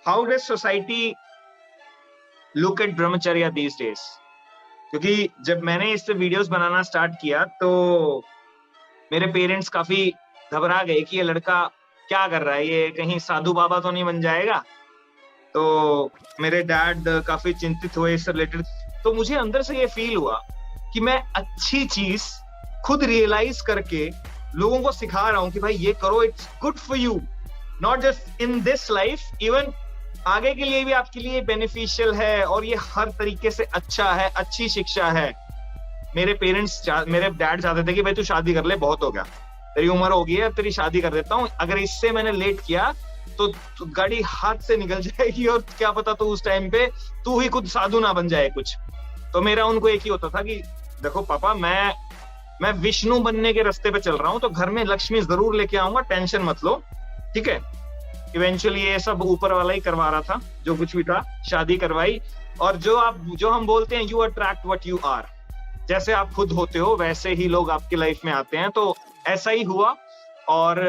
How does society look at ब्रह्मचर्य these days? क्योंकि जब मैंने इससे वीडियोस बनाना स्टार्ट किया तो मेरे पेरेंट्स काफी घबरा गए कि ये लड़का क्या कर रहा है, ये कहीं साधु बाबा तो नहीं बन जाएगा। तो मेरे डैड काफी चिंतित हुए इससे रिलेटेड। तो मुझे अंदर से ये फील हुआ कि मैं अच्छी चीज खुद रियलाइज करके लोगों को सिखा रहा हूँ कि भाई ये करो, it's good for you, not just in this life, even आगे के लिए भी आपके लिए बेनिफिशियल है और ये हर तरीके से अच्छा है, अच्छी शिक्षा है। मेरे डैड चाहते थे कि भाई तू शादी कर ले, बहुत हो गया, तेरी उम्र हो गई है, अब तेरी शादी कर देता हूँ, अगर इससे मैंने लेट किया तो गाड़ी हाथ से निकल जाएगी और क्या पता तो उस टाइम पे तू ही खुद साधु ना बन जाए कुछ। तो मेरा उनको एक ही होता था कि देखो पापा, मैं विष्णु बनने के रास्ते पे चल रहा हूँ, तो घर में लक्ष्मी जरूर लेके आऊंगा, टेंशन मत लो, ठीक है। इवेंचुअली ये सब ऊपर वाला ही करवा रहा था, जो कुछ भी था, शादी करवाई। और जो हम बोलते हैं you attract what you are, जैसे आप खुद होते हो वैसे ही लोग आपकी लाइफ में आते हैं। तो ऐसा ही हुआ और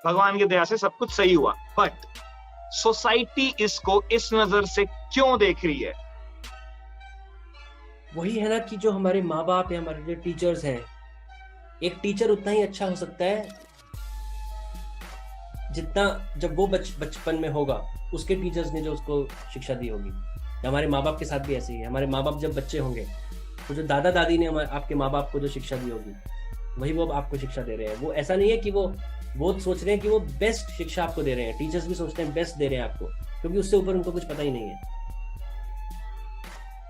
भगवान की दया से सब कुछ सही हुआ। बट सोसाइटी इसको इस नजर से क्यों देख रही है? वही है ना कि जो हमारे माँ बाप या हमारे जो टीचर्स हैं, एक टीचर उतना ही अच्छा हो सकता है जितना जब वो बचपन में होगा उसके टीचर्स ने जो उसको शिक्षा दी होगी। हमारे माँ बाप के साथ भी ऐसे ही है। हमारे माँ बाप जब बच्चे होंगे तो जो दादा दादी ने आपके माँ बाप को जो शिक्षा दी होगी वही वो आपको शिक्षा दे रहे हैं। वो ऐसा नहीं है कि वो सोच रहे हैं कि वो बेस्ट शिक्षा आपको दे रहे हैं। टीचर्स भी सोचते हैं बेस्ट दे रहे हैं आपको, क्योंकि उससे ऊपर उनको कुछ पता ही नहीं है।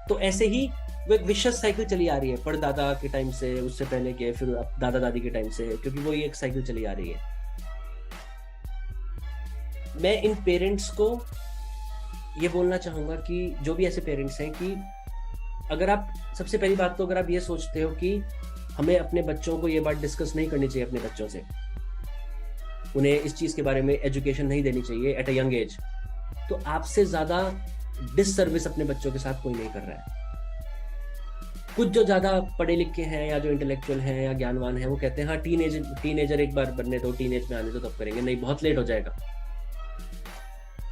तो ऐसे ही वो एक विशेष साइकिल चली आ रही है, परदादा के टाइम से, उससे पहले के, फिर दादा दादी के टाइम से, क्योंकि वो ये एक साइकिल चली आ रही है। मैं इन पेरेंट्स को ये बोलना चाहूंगा कि जो भी ऐसे पेरेंट्स हैं कि अगर आप, सबसे पहली बात तो अगर आप ये सोचते हो कि हमें अपने बच्चों को ये बात डिस्कस नहीं करनी चाहिए अपने बच्चों से, उन्हें इस चीज के बारे में एजुकेशन नहीं देनी चाहिए एट अ यंग एज, तो आपसे ज्यादा डिससर्विस अपने बच्चों के साथ कोई नहीं कर रहा है। कुछ जो ज्यादा पढ़े लिखे हैं या जो इंटेलेक्चुअल हैं या ज्ञानवान हैं वो कहते हैं हाँ टीनेजर एक बार बनने दो, टीनेज में आने दो तब करेंगे। नहीं, बहुत लेट हो जाएगा।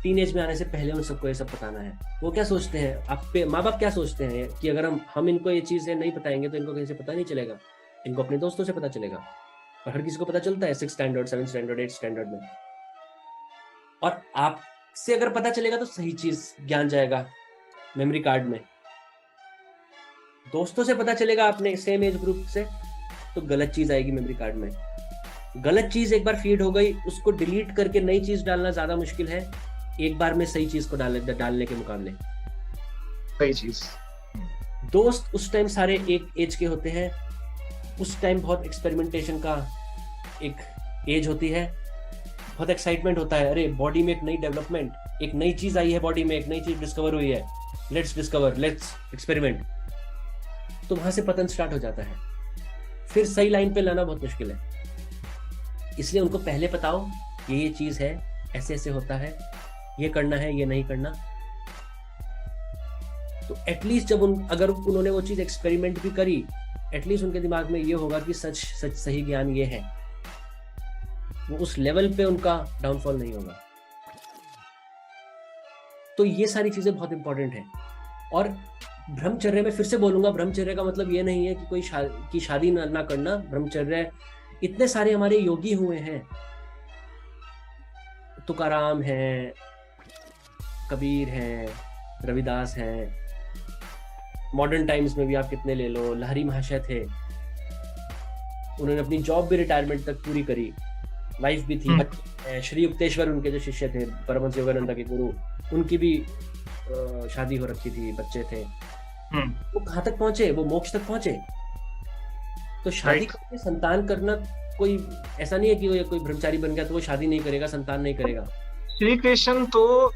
टीनेज में आने से पहले उन सबको ये सब बताना है। वो क्या सोचते हैं, आप पे माँ बाप क्या सोचते हैं कि अगर हम इनको ये चीजें नहीं बताएंगे तो इनको कहीं से पता नहीं चलेगा, इनको अपने दोस्तों से पता चलेगा। और हर किसी को पता चलता है 6th standard 7th standard 8th standard में। और आपसे अगर पता चलेगा तो सही चीज ज्ञान जाएगा मेमोरी कार्ड में। दोस्तों से पता चलेगा अपने सेम एज ग्रुप से तो गलत चीज आएगी मेमोरी कार्ड में। गलत चीज एक बार फीड हो गई, उसको डिलीट करके नई चीज डालना ज्यादा मुश्किल है एक बार में सही चीज को डालने के मुकाबले। सही चीज। दोस्त उस टाइम सारे एक एज के होते हैं, उस टाइम बहुत एक्सपेरिमेंटेशन का एक एज होती है, बहुत एक्साइटमेंट होता है। अरे बॉडी में एक नई डेवलपमेंट, एक नई चीज आई है, बॉडी में एक नई चीज डिस्कवर हुई है, लेट्स डिस्कवर, लेट्स एक्सपेरिमेंट। तो वहां से पतन स्टार्ट हो जाता है। फिर सही लाइन पे लाना बहुत मुश्किल है। इसलिए उनको पहले बताओ ये चीज है, ऐसे ऐसे होता है, ये करना है, ये नहीं करना। तो एटलीस्ट जब अगर उन्होंने वो चीज एक्सपेरिमेंट भी करी, एटलीस्ट उनके दिमाग में ये होगा कि सच सही ज्ञान ये है। वो उस लेवल पे उनका डाउनफॉल नहीं होगा। तो ये सारी चीजें बहुत इंपॉर्टेंट है। और ब्रह्मचर्य में फिर से बोलूंगा, ब्रह्मचर्य का मतलब ये नहीं है कि कोई शादी ना करना। ब्रह्मचर्य, इतने सारे हमारे योगी हुए हैं, तुकाराम है, कबीर हैं, रविदास हैं, मॉडर्न टाइम्स में भी आप कितने ले लो, लहरी महाशय थे, उन्होंने अपनी जॉब भी रिटायरमेंट तक पूरी करी, वाइफ भी थी। श्री युक्तेश्वर उनके जो शिष्य थे, परमहंस योगानंद के गुरु, उनकी भी शादी हो रखी थी, बच्चे थे। वो कहाँ तक पहुंचे? वो मोक्ष तक पहुंचे। तो शादी करके संतान करना कोई ऐसा नहीं है कि वो कोई ब्रह्मचारी बन गया तो वो शादी नहीं करेगा, संतान नहीं करेगा। श्री कृष्ण तो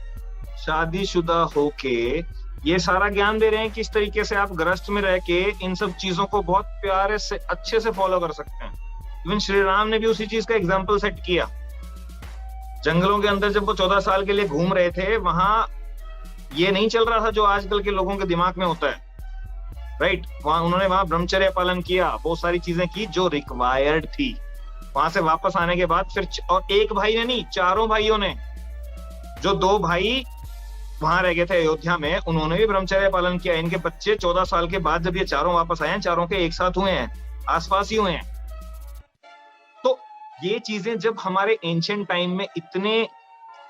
शादीशुदा होके ये सारा ज्ञान दे रहे हैं कि इस तरीके से आप गृहस्थ में रह के इन सब चीजों को बहुत प्यारे से अच्छे से फॉलो कर सकते हैं। इवन श्री राम ने भी उसी चीज का एग्जाम्पल सेट किया। जंगलों के अंदर जब वो 14 साल के लिए घूम रहे थे, वहां ये नहीं चल रहा था जो आजकल के लोगों के दिमाग में होता है, राइट। उन्होंने वहां ब्रह्मचर्य पालन किया, बहुत सारी चीजें की जो रिक्वायर्ड थी। वहां से वापस आने के बाद फिर, और एक भाई ने नहीं, चारों भाइयों ने, जो 2 भाई वहां रह गए थे अयोध्या में, उन्होंने भी ब्रह्मचर्य पालन किया। इनके बच्चे 14 साल के बाद जब ये चारों वापस आए हैं, चारों के एक साथ हुए हैं, आसपास ही हुए हैं। तो ये चीजें जब हमारे एंशिएंट टाइम में इतने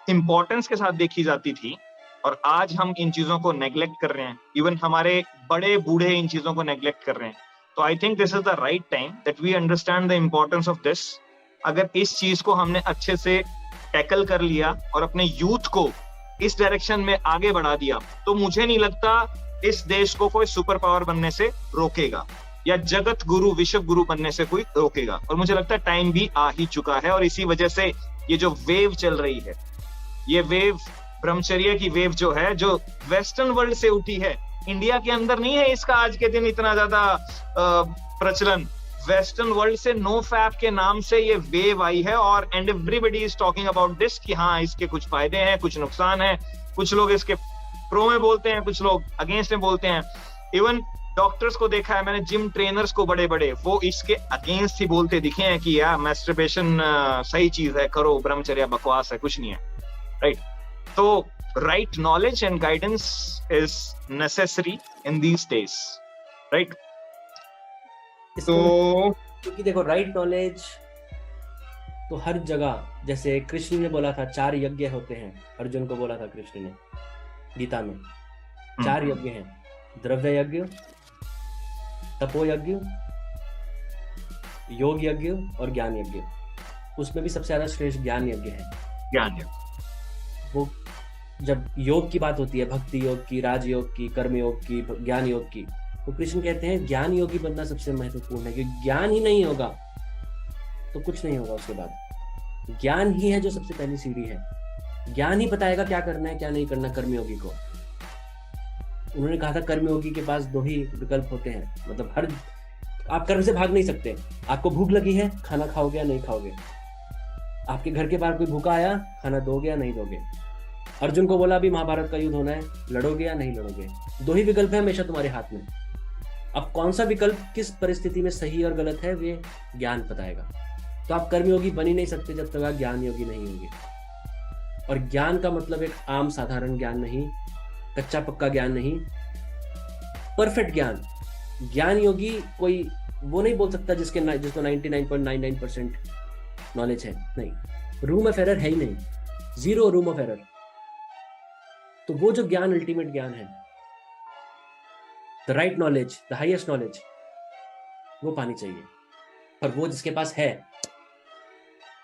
इंपॉर्टेंस के साथ देखी जाती थी, और आज हम इन चीजों को नेग्लेक्ट कर रहे हैं, इवन हमारे बड़े बूढ़े इन चीजों को नेग्लेक्ट कर रहे हैं, तो I think this is the right time that we understand the importance of this. अगर इस चीज को हमने अच्छे से टैकल कर लिया और अपने यूथ को इस डायरेक्शन में आगे बढ़ा दिया, तो मुझे नहीं लगता इस देश को कोई सुपर पावर बनने से रोकेगा या जगत गुरु विश्व गुरु बनने से कोई रोकेगा। और मुझे लगता है टाइम भी आ ही चुका है, और इसी वजह से ये जो वेव चल रही है, ये वेव ब्रह्मचर्य की वेव जो है, जो वेस्टर्न वर्ल्ड से उठी है, इंडिया के अंदर नहीं है इसका आज के दिन इतना ज्यादा प्रचलन। वेस्टर्न वर्ल्ड से नो फैप के नाम से ये वेव आई है, और and everybody is talking about this कि हाँ इसके कुछ फायदे हैं, कुछ नुकसान है, कुछ लोग इसके प्रो में बोलते हैं, कुछ लोग अगेंस्ट में बोलते हैं। इवन डॉक्टर्स को देखा है मैंने, जिम ट्रेनर्स को बड़े बड़े, वो इसके अगेंस्ट ही बोलते दिखे हैं कि यार मैस्टरबेशन सही चीज है, करो, ब्रह्मचर्य बकवास है, कुछ नहीं है, राइट। तो right knowledge and guidance is necessary in these days, right? तो क्योंकि देखो राइट नॉलेज तो हर जगह, जैसे कृष्ण ने बोला था 4 यज्ञ होते हैं, अर्जुन को बोला था कृष्ण ने गीता में, 4 यज्ञ हैं, द्रव्य यज्ञ, तपो यज्ञ, योग यज्ञ और ज्ञान यज्ञ। उसमें भी सबसे ज्यादा श्रेष्ठ ज्ञान यज्ञ है। ज्ञान यज्ञ, वो जब योग की बात होती है, भक्ति योग की, राजयोग की, कर्म योग की, ज्ञान योग की, तो कृष्ण कहते हैं ज्ञान योगी बनना सबसे महत्वपूर्ण है, क्योंकि ज्ञान ही नहीं होगा तो कुछ नहीं होगा। उसके बाद ज्ञान ही है जो सबसे पहली सीढ़ी है। ज्ञान ही बताएगा क्या करना है क्या नहीं करना कर्मयोगी को। उन्होंने कहा था कर्मयोगी के पास 2 ही विकल्प होते हैं, मतलब हर आप कर्म से भाग नहीं सकते। आपको भूख लगी है, खाना खाओगे या नहीं खाओगे। आपके घर के बाहर कोई भूखा आया, खाना दोगे या नहीं दोगे। अर्जुन को बोला अभी महाभारत का युद्ध होना है, लड़ोगे या नहीं लड़ोगे। 2 ही विकल्प है हमेशा तुम्हारे हाथ में। अब कौन सा विकल्प किस परिस्थिति में सही और गलत है, वे ज्ञान बताएगा। तो आप कर्मयोगी बन ही नहीं सकते जब तक आप ज्ञान योगी नहीं होंगे। और ज्ञान का मतलब एक आम साधारण ज्ञान नहीं, कच्चा पक्का ज्ञान नहीं, परफेक्ट ज्ञान। ज्ञान योगी कोई वो नहीं बोल सकता जिसको 99.99% नॉलेज है, नहीं, रूम ऑफ एरर है ही नहीं, 0 रूम ऑफ एरर। तो वो जो ज्ञान अल्टीमेट ज्ञान है, the right knowledge, the highest knowledge, वो पानी चाहिए। और वो जिसके पास है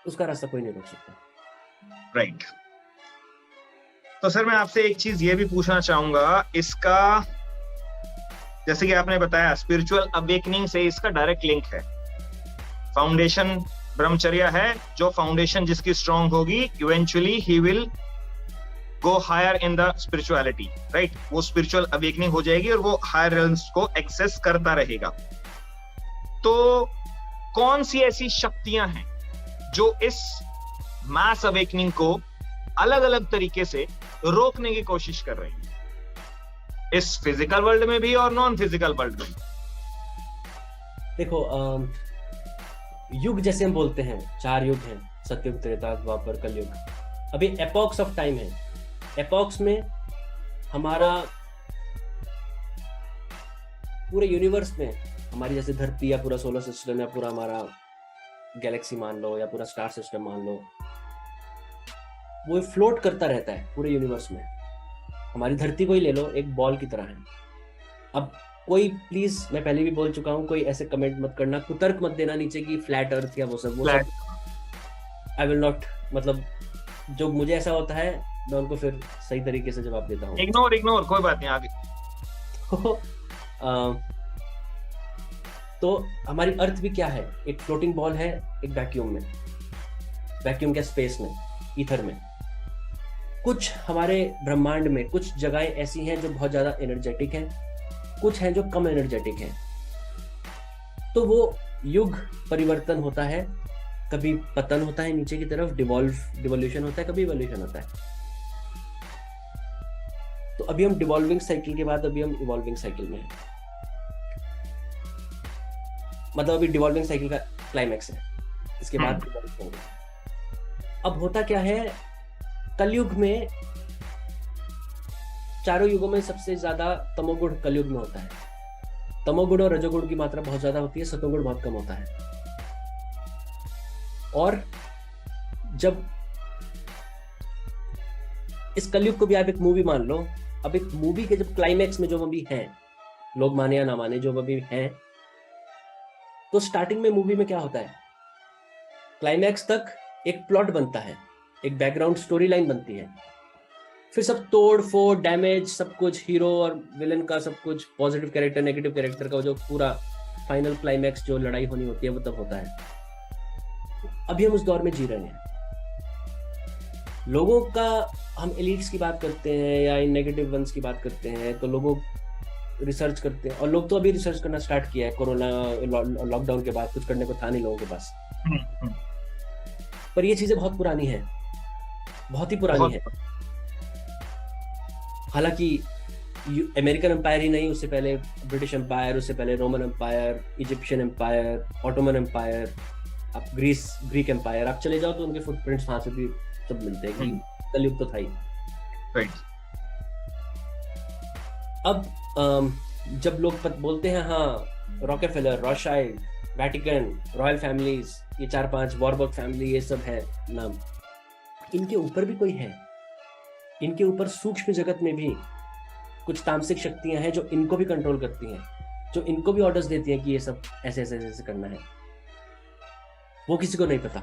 उसका रास्ता कोई नहीं रोक सकता। राइट। तो सर मैं आपसे एक चीज ये भी पूछना चाहूंगा, इसका जैसे कि आपने बताया स्पिरिचुअल अवेकनिंग से इसका डायरेक्ट लिंक है। फाउंडेशन ब्रह्मचर्य है, जो फाउंडेशन जिसकी स्ट्रांग होगी, eventually he will go higher in the spirituality, right. वो स्पिरिचुअल अवेकनिंग हो जाएगी और वो हायर रेल्म्स को एक्सेस करता रहेगा। तो कौन सी ऐसी शक्तियां हैं जो इस मास अवेकनिंग को अलग अलग तरीके से रोकने की कोशिश कर रही है, इस फिजिकल वर्ल्ड में भी और नॉन फिजिकल वर्ल्ड में? देखो युग जैसे हम बोलते हैं 4 युग हैं, सतयुग, त्रेता, द्वापर, कलयुग। अभी एपॉक्स ऑफ टाइम है। एपॉक्स में हमारा पूरे यूनिवर्स में, हमारी जैसे धरती या पूरा सोलर सिस्टम या पूरा हमारा गैलेक्सी मान लो या पूरा स्टार सिस्टम मान लो, वो फ्लोट करता रहता है पूरे यूनिवर्स में। हमारी धरती को ही ले लो, एक बॉल की तरह है। अब कोई प्लीज, मैं पहले भी बोल चुका हूँ, कोई ऐसे कमेंट मत करना, कुतर्क मत देना नीचे की फ्लैट अर्थ या वो सब आई विल नॉट, मतलब जो मुझे ऐसा होता है मैं उनको फिर सही तरीके से जवाब देता हूँ। इग्नोर कोई बात नहीं, आगे। तो हमारी अर्थ भी क्या है, एक फ्लोटिंग बॉल है, एक वैक्यूम में, वैक्यूम के स्पेस में, ईथर में। कुछ हमारे ब्रह्मांड में कुछ जगहें ऐसी हैं जो बहुत ज्यादा एनर्जेटिक हैं, कुछ हैं जो कम एनर्जेटिक हैं। तो वो युग परिवर्तन होता है, कभी पतन होता है नीचे की तरफ, डिवोल्यूशन होता है, कभी इवोल्यूशन होता है। तो अभी हम डिवॉल्विंग साइकिल के बाद अभी हम इवॉल्विंग साइकिल में हैं। मतलब अभी डिवॉल्विंग साइकिल का क्लाइमैक्स है, इसके बाद अब होता क्या है, कलयुग में चारों युगों में सबसे ज्यादा तमोगुण कलयुग में होता है। तमोगुण और रजोगुण की मात्रा बहुत ज्यादा होती है, सतोगुण बहुत कम होता है। और जब इस कलयुग को भी आप एक मूवी मान लो, अब एक मूवी के जब क्लाइमैक्स में जो अभी है, लोग माने या ना माने, जो अभी है, तो स्टार्टिंग में मूवी में क्या होता है, क्लाइमैक्स तक एक प्लॉट बनता है, एक बैकग्राउंड स्टोरी लाइन बनती है, फिर सब तोड़ फोड़ डैमेज सब कुछ, हीरो और विलन का सब कुछ, पॉजिटिव कैरेक्टर नेगेटिव कैरेक्टर का जो पूरा फाइनल क्लाइमैक्स जो लड़ाई होनी होती है वो तब होता है। अभी हम उस दौर में जी रहे हैं। लोगों का, हम एलिट्स की बात करते हैं या इन नेगेटिव वंस की बात करते हैं, तो लोगों रिसर्च करते हैं, और लोग तो अभी रिसर्च करना स्टार्ट किया है कोरोना लॉकडाउन के बाद, कुछ करने को था नहीं लोगों के पास। पर ये चीजें बहुत पुरानी है, बहुत ही पुरानी है। हालांकि अमेरिकन एम्पायर ही नहीं, उससे पहले ब्रिटिश एम्पायर, उससे पहले Roman empire, Egyptian empire, Ottoman empire, आप ग्रीक एम्पायर आप चले जाओ तो उनके फुटप्रिंट्स वहां से भी सब मिलते हैं कि कलयुग तो था ही। राइट। अब जब लोग बोलते हैं हाँ रॉकेफेलर, रॉथशाइल्ड, वैटिकन, रॉयल फैमिलीज, ये 4-5 वॉरबर्ग फैमिली, ये सब है नाम, इनके ऊपर भी कोई है, इनके ऊपर सूक्ष्म जगत में भी कुछ तामसिक शक्तियां हैं जो इनको भी कंट्रोल करती हैं, जो इनको भी ऑर्डर्स देती हैं कि ये सब ऐसे ऐसे ऐसे करना है। वो किसी को नहीं पता,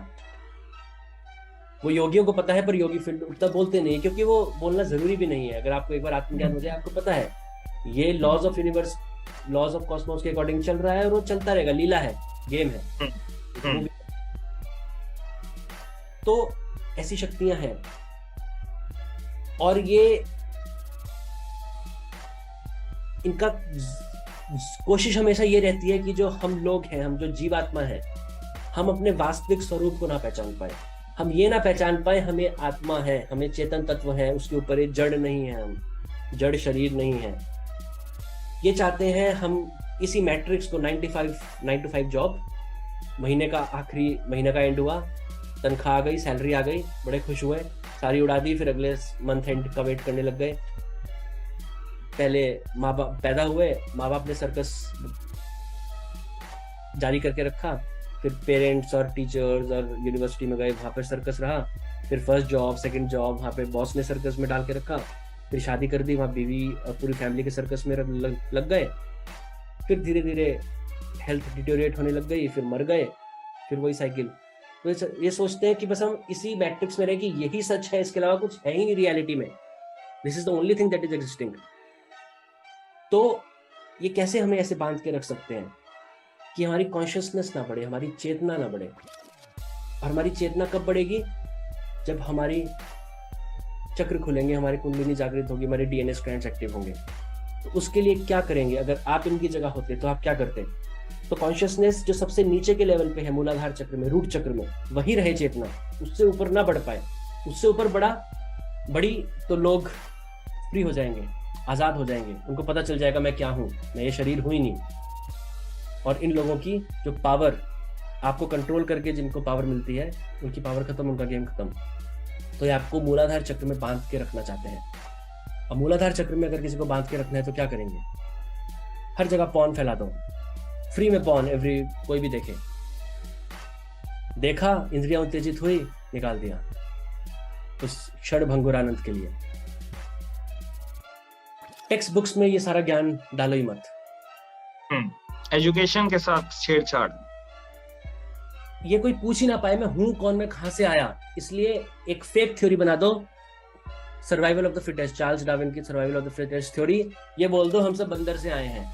वो योगियों को पता है, पर योगी फील्ड उतना बोलते नहीं, क्योंकि वो बोलना जरूरी भी नहीं है। अगर आपको एक बार आत्मज्ञान हो जाए, आपको पता है ये laws of universe, laws of cosmos के अकॉर्डिंग चल रहा है और वो चलता रहेगा, लीला है, गेम है। तो ऐसी शक्तियां हैं, और ये इनका कोशिश हमेशा ये रहती है कि जो हम लोग हैं, हम जो जीवात्मा है, हम अपने वास्तविक स्वरूप को ना पहचान पाए, हम ये ना पहचान पाए हमें आत्मा है, हमें चेतन तत्व है, उसके ऊपर एक जड़ नहीं है, हम जड़ शरीर नहीं है। ये चाहते हैं हम इसी मैट्रिक्स को 9 to 5 जॉब, महीने का आखिरी महीने का एंड हुआ, तनख्वाह आ गई, सैलरी आ गई, बड़े खुश हुए, सारी उड़ा दी, फिर अगले मंथ एंड का वेट करने लग गए। पहले माँ बाप पैदा हुए, माँ बाप ने सर्कस जारी करके रखा, फिर पेरेंट्स और टीचर्स और यूनिवर्सिटी में गए, वहाँ पर सर्कस रहा, फिर फर्स्ट जॉब, सेकंड जॉब, वहाँ पे बॉस ने सर्कस में डाल के रखा, फिर शादी कर दी, वहाँ बीवी और पूरी फैमिली के सर्कस में लग गए, फिर धीरे धीरे हेल्थ डिटोरिएट होने लग गई, फिर मर गए, फिर वही साइकिल। तो ये सोचते हैं कि बस हम इसी मैट्रिक्स में रहे कि यही सच है, इसके अलावा कुछ है ही नहीं रियलिटी में, this is the only thing that is existing. तो ये कैसे हमें ऐसे बांध के रख सकते हैं कि हमारी कॉन्शियसनेस ना बढ़े, हमारी चेतना ना बढ़े। और हमारी चेतना कब बढ़ेगी? जब हमारी चक्र खुलेंगे, हमारी कुंडलिनी जागृत होगी, हमारे डीएनए स्ट्रैंड्स एक्टिव होंगे। तो उसके लिए क्या करेंगे? अगर आप इनकी जगह होते तो आप क्या करते? तो कॉन्शियसनेस जो सबसे नीचे के लेवल पे है, मूलाधार चक्र में, रूट चक्र में, वही रहे चेतना, उससे ऊपर ना बढ़ पाए। उससे ऊपर बड़ी तो लोग फ्री हो जाएंगे, आजाद हो जाएंगे, उनको पता चल जाएगा मैं क्या हूँ, मैं ये शरीर हूँ ही नहीं। और इन लोगों की जो पावर, आपको कंट्रोल करके जिनको पावर मिलती है, उनकी पावर खत्म, उनका गेम खत्म। तो ये आपको मूलाधार चक्र में बांध के रखना चाहते हैं। अब मूलाधार चक्र में अगर किसी को बांध के रखना है तो क्या करेंगे? हर जगह पॉर्न फैला दो, फ्री में पॉर्न, कोई भी देखे, देखा, इंद्रियां उत्तेजित हुई, निकाल दिया, उस क्षण भंगुरानंद के लिए। टेक्स्ट बुक्स में ये सारा ज्ञान डालो ही मत। एजुकेशन के साथ छेड़छाड़, ये कोई पूछ ही ना पाए मैं हूं कौन, मैं कहां से आया, इसलिए एक फेक थ्योरी बना दो, survival of the fittest, Charles Darwin की survival of the fittest theory. ये बोल दो हम सब बंदर से आए हैं,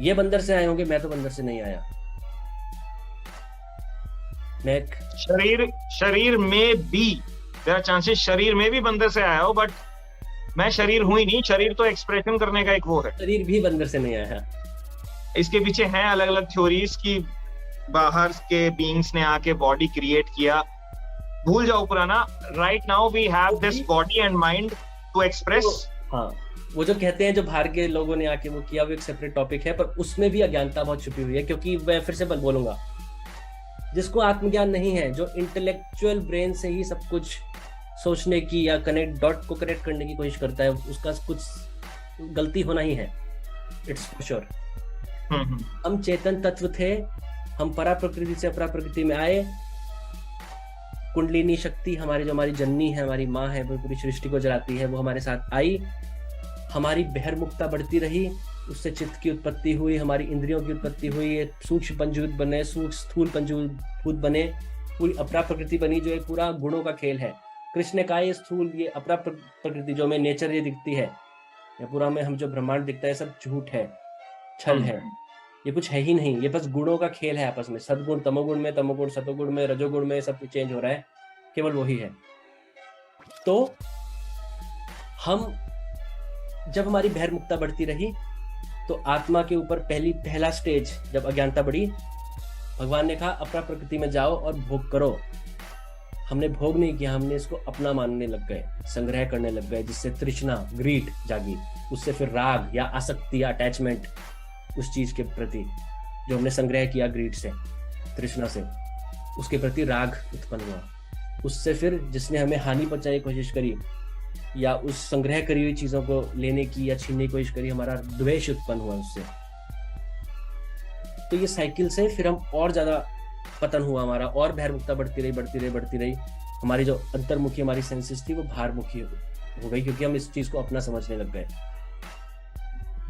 ये बंदर से आए होंगे, मैं तो बंदर से नहीं आया। मैं शरीर में भी देयर आर चांसेस, शरीर में भी बंदर से आया हो, बट मैं शरीर हूं ही नहीं। शरीर तो एक्सप्रेशन करने का एक वो है, शरीर भी बंदर से नहीं आया। इसके पीछे हैं अलग अलग थ्योरीज की बाहर के बीइंग्स ने आके बॉडी क्रिएट किया। भूल जाओ पुराना, right now we have this body and mind to express. हाँ, वो जो कहते हैं जो बाहर के लोगों ने आके वो किया, वो एक सेपरेट टॉपिक है, पर उसमें भी अज्ञानता बहुत छुपी हुई है। क्योंकि मैं फिर से बोलूंगा, जिसको आत्मज्ञान नहीं है, जो इंटेलेक्चुअल ब्रेन से ही सब कुछ सोचने की या डॉट को कनेक्ट करने की कोशिश करता है, उसका कुछ गलती होना ही है, इट्स फॉर श्योर। हम चेतन तत्व थे, हम परा प्रकृति से अपरा प्रकृति में आए, कुंडलिनी शक्ति हमारी, जो हमारी जननी है, हमारी माँ है, वो पूरी सृष्टि को जलाती है, वो हमारे साथ आई, हमारी बहिर्मुखता बढ़ती रही, उससे चित्त की उत्पत्ति हुई, हमारी इंद्रियों की उत्पत्ति हुई, सूक्ष्म पंचभूत बने, सूक्ष्म स्थूल पंचभूत बने, पूरी अपरा प्रकृति बनी, जो एक पूरा गुणों का खेल है। कृष्ण ने कहा ये स्थूल, ये अपरा प्रकृति जो हमें नेचर ये दिखती है, या पूरा में हम जो ब्रह्मांड दिखता है, सब झूठ है, छल है, ये कुछ है ही नहीं, ये बस गुणों का खेल है आपस में, सदगुण तमोगुण में, तमोगुण सतोगुण में, रजोगुण में, सब कुछ चेंज हो रहा है, केवल वही है। तो हम जब हमारी बहिर्मुखता बढ़ती रही तो आत्मा के ऊपर पहला स्टेज जब अज्ञानता बढ़ी, भगवान ने कहा अपरा प्रकृति में जाओ और भोग करो। हमने भोग नहीं किया, हमने इसको अपना मानने लग गए, संग्रह करने लग गए, जिससे तृष्णा, ग्रीड जागी, उससे फिर राग या आसक्ति या अटैचमेंट उस चीज के प्रति जो हमने संग्रह किया, ग्रीड से, तृष्णा से, उसके प्रति राग उत्पन्न हुआ। उससे फिर जिसने हमें हानि पहुंचाने की कोशिश करी या उस संग्रह करी हुई चीजों को लेने की या छीनने की कोशिश करी, हमारा द्वेष उत्पन्न हुआ उससे। तो ये साइकिल से फिर हम और ज्यादा पतन हुआ हमारा, और बहिर्मुखता बढ़ती रही। हमारी जो अंतर्मुखी हमारी सेंसेस थी वो बाहरमुखी हो गई, क्योंकि हम इस चीज को अपना समझने लग गए।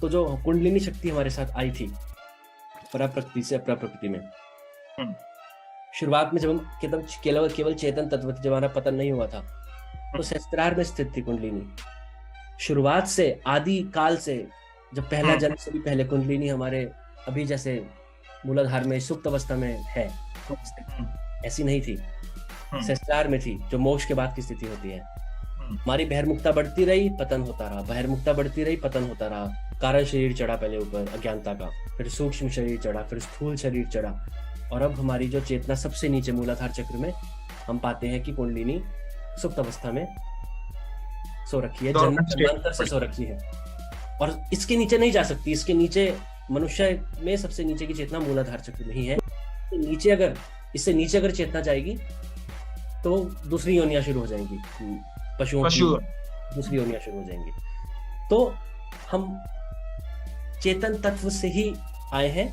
तो जो कुंडलिनी शक्ति हमारे साथ आई थी परा प्रकृति से अपरा प्रकृति में, शुरुआत में जब हम केवल चेतन तत्व थे, जब हमारा पतन नहीं हुआ था, तो सहस्त्रार में स्थित थी कुंडलिनी। शुरुआत से, आदि काल से, जब पहला जन्म से भी पहले कुंडलिनी हमारे अभी जैसे मूलाधार में सुप्त अवस्था में है, ऐसी नहीं थी, सहस्त्रार में थी, जो मोक्ष के बाद की स्थिति होती है। हमारी बहिर्मुखता बढ़ती रही, पतन होता रहा, बहिर्मुखता बढ़ती रही, पतन होता रहा। कारण शरीर चढ़ा पहले ऊपर अज्ञानता का, फिर सूक्ष्म शरीर चढ़ा, फिर स्थूल शरीर चढ़ा, और अब हमारी जो चेतना सबसे नीचे मूलाधार चक्र में हम पाते हैं कि कुंडलिनी सुप्त अवस्था में सो रखी है, जन्मांतर से सो रखी है, और इसके नीचे नहीं जा सकती। इसके नीचे मनुष्य में सबसे नीचे की चेतना मूलाधार चक्र में ही है। इससे नीचे अगर चेतना जाएगी तो दूसरी योनियां शुरू हो जाएंगी, पशुओं की दूसरी योनियां शुरू हो जाएंगी। तो हम चेतन तत्व से ही आए हैं,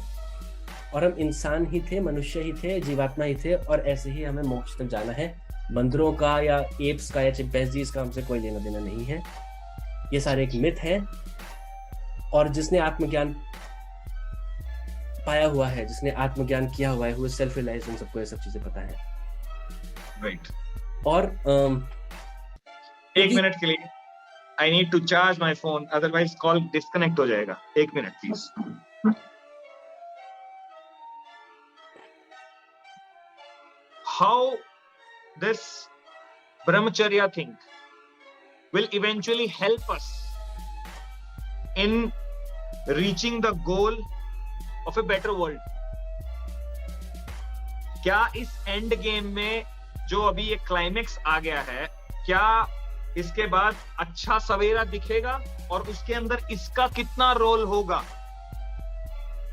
और हम इंसान ही थे, मनुष्य ही थे, जीवात्मा ही थे, और ऐसे ही हमें मोक्ष तक जाना है। बंदरों का या एप्स का या चिंपैंजीज का हमसे कोई लेना देना नहीं है। ये सारे एक मिथ है, और जिसने आत्मज्ञान पाया हुआ है, जिसने आत्मज्ञान किया हुआ है, वो सेल्फ रियलाइज, उन सबको ये सब चीजें पता है। राइट। और एक मिनट के लिए I need to charge my phone, otherwise call disconnect हो जाएगा। एक minute please. How this brahmacharya thing will eventually help us in reaching the goal of a better world? क्या इस एंड गेम में जो अभी ये क्लाइमेक्स आ गया है, क्या इसके बाद अच्छा सवेरा दिखेगा, और उसके अंदर इसका कितना रोल होगा,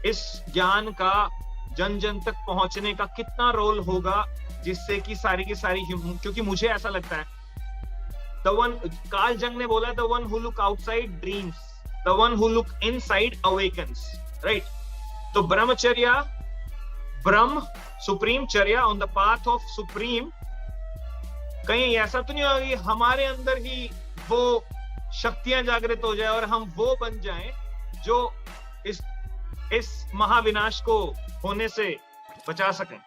इस ज्ञान का जन जन तक पहुंचने का कितना रोल होगा, जिससे कि सारी की सारी, क्योंकि मुझे ऐसा लगता है, कार्ल जंग ने बोला, the one who look outside dreams, the one who look inside awakens, right? तो ब्रह्मचर्या, ब्रह्म सुप्रीम चर्या on the path of supreme, कहीं ऐसा तो नहीं होगा कि हमारे अंदर ही वो शक्तियां जागृत हो जाए और हम वो बन जाएं जो इस महाविनाश को होने से बचा सकें।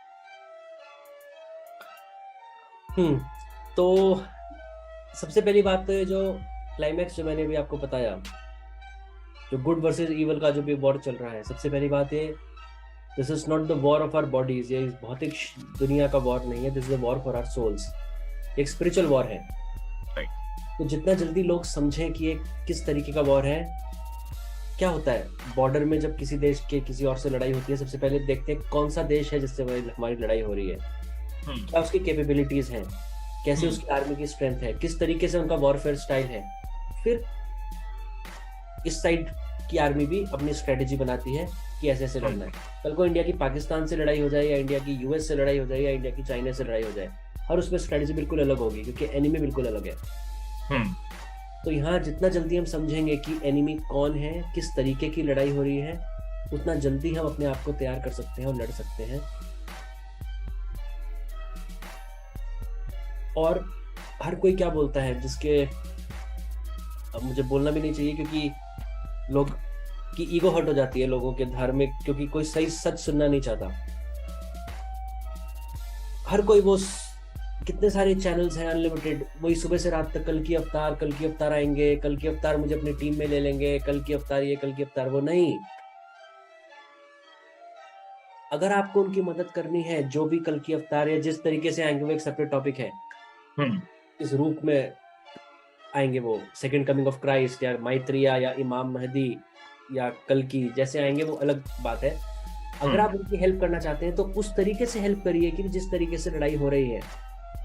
तो सबसे पहली बात तो जो क्लाइमैक्स जो मैंने भी आपको बताया, जो गुड वर्सेस इवल का जो भी वॉर चल रहा है, सबसे पहली बात है, this is not the war of our bodies, ये भौतिक दुनिया का वॉर नहीं है, this is the war for our souls, एक स्पिरिचुअल वॉर है। तो जितना जल्दी लोग समझें कि ये किस तरीके का वॉर है, क्या होता है बॉर्डर में जब किसी देश के किसी और से लड़ाई होती है, सबसे पहले देखते हैं कौन सा देश है जिससे हमारी लड़ाई हो रही है, क्या उसकी कैपेबिलिटीज हैं, कैसे उसकी आर्मी की स्ट्रेंथ है, किस तरीके से उनका वॉरफेयर स्टाइल है। फिर इस साइड की आर्मी भी अपनी स्ट्रेटेजी बनाती है कि ऐसे ऐसे लड़ना है। कल को इंडिया की पाकिस्तान से लड़ाई हो जाए, या इंडिया की यूएस से लड़ाई हो जाए, या इंडिया की चाइना से लड़ाई हो जाए, हर उसमें स्ट्रेटजी बिल्कुल अलग होगी, क्योंकि एनिमी बिल्कुल अलग है। तो यहाँ जितना जल्दी हम समझेंगे कि एनिमी कौन है, किस तरीके की लड़ाई हो रही है, उतना जल्दी हम अपने आप को तैयार कर सकते हैं और लड़ सकते हैं। और हर कोई क्या बोलता है जिसके, अब मुझे बोलना भी नहीं चाहिए क्योंकि लोग की ईगो हर्ट हो जाती है लोगों के धार्मिक, क्योंकि कोई सही सच सुनना नहीं चाहता। हर कोई वो कितने सारे चैनल्स हैं अनलिमिटेड, वही सुबह से रात तक कल की अवतार आएंगे, कल की अवतार मुझे अपनी टीम में ले लेंगे, कल की अवतार ये, कल की अवतार वो। नहीं, अगर आपको उनकी मदद करनी है, जो भी कल की अवतार या जिस तरीके से आएंगे वो एक सेपरेट टॉपिक है, इस रूप में आएंगे वो, सेकंड कमिंग ऑफ क्राइस्ट या मैत्रेय या इमाम महदी या कल की जैसे आएंगे, वो अलग बात है। अगर आप उनकी हेल्प करना चाहते हैं तो उस तरीके से हेल्प करिए कि जिस तरीके से लड़ाई हो रही है,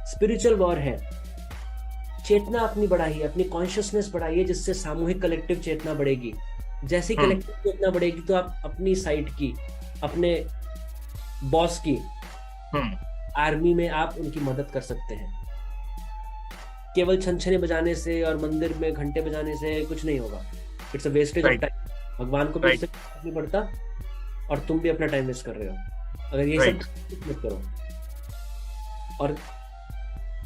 स्पिरिचुअल वॉर है, चेतना अपनी बढ़ाइए, अपनी कॉन्शियसनेस बढ़ाइए, जिससे सामूहिक कलेक्टिव चेतना बढ़ेगी। जैसी कलेक्टिव चेतना बढ़ेगी तो आप अपनी साइड की, अपने बॉस की आर्मी में आप उनकी मदद कर सकते हैं। केवल छनछने बजाने से और मंदिर में घंटे बजाने से कुछ नहीं होगा। It's a wastage of time. भगवान को भी इससे नहीं पड़ता और तुम भी अपना टाइम वेस्ट कर रहे हो अगर ये सब मत करो। और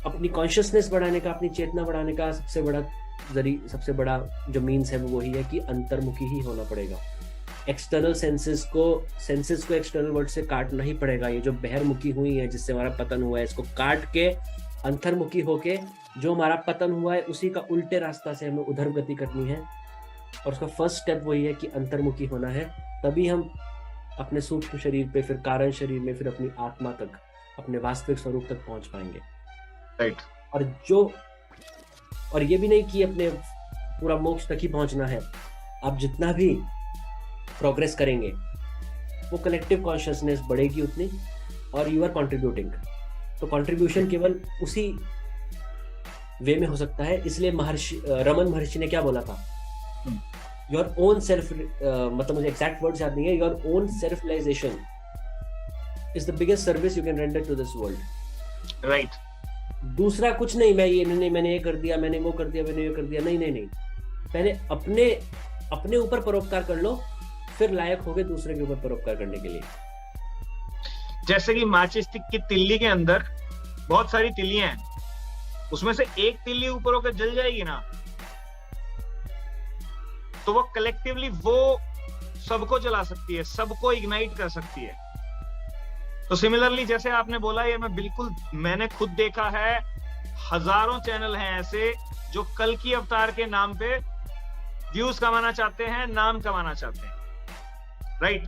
अपनी कॉन्शियसनेस बढ़ाने का, अपनी चेतना बढ़ाने का सबसे बड़ा जो मीन्स है वो वही है कि अंतर्मुखी ही होना पड़ेगा। एक्सटर्नल सेंसेस को एक्सटर्नल वर्ल्ड से काटना ही पड़ेगा। ये जो बहिर्मुखी हुई है जिससे हमारा पतन हुआ है, इसको काट के अंतर्मुखी होके जो हमारा पतन हुआ है उसी का उल्टे रास्ता से हमें उधर गति करनी है। और उसका फर्स्ट स्टेप वही है कि अंतर्मुखी होना है। तभी हम अपने सूक्ष्म शरीर पे, फिर कारण शरीर में, फिर अपनी आत्मा तक, अपने वास्तविक स्वरूप तक पहुंच पाएंगे। राइट। और ये भी नहीं कि अपने पूरा मोक्ष तक ही पहुंचना है। आप जितना भी प्रोग्रेस करेंगे वो कलेक्टिव कॉन्शियसनेस बढ़ेगी उतनी, और यू आर कंट्रीब्यूटिंग। तो कंट्रीब्यूशन केवल उसी वे में हो सकता है। इसलिए रमन महर्षि ने क्या बोला था, योर ओन सेल्फ, मतलब मुझे एग्जैक्ट वर्ड्स याद नहीं है, your own self realization is the biggest service you can render to this world. Right. दूसरा कुछ नहीं, मैंने ये कर दिया, मैंने वो कर दिया, मैंने ये कर दिया, नहीं। पहले अपने ऊपर परोपकार कर लो, फिर लायक होगे दूसरे के ऊपर परोपकार करने के लिए। जैसे कि माचिस की तिल्ली के अंदर बहुत सारी तिल्लियां हैं, उसमें से एक तिल्ली ऊपर होकर जल जाएगी ना, तो वो कलेक्टिवली वो सबको जला सकती है, सबको इग्नाइट कर सकती है। तो सिमिलरली जैसे आपने बोला, ये मैंने खुद देखा है, हजारों चैनल हैं ऐसे जो कल की अवतार के नाम पे व्यूज कमाना चाहते हैं, नाम कमाना चाहते हैं। राइट।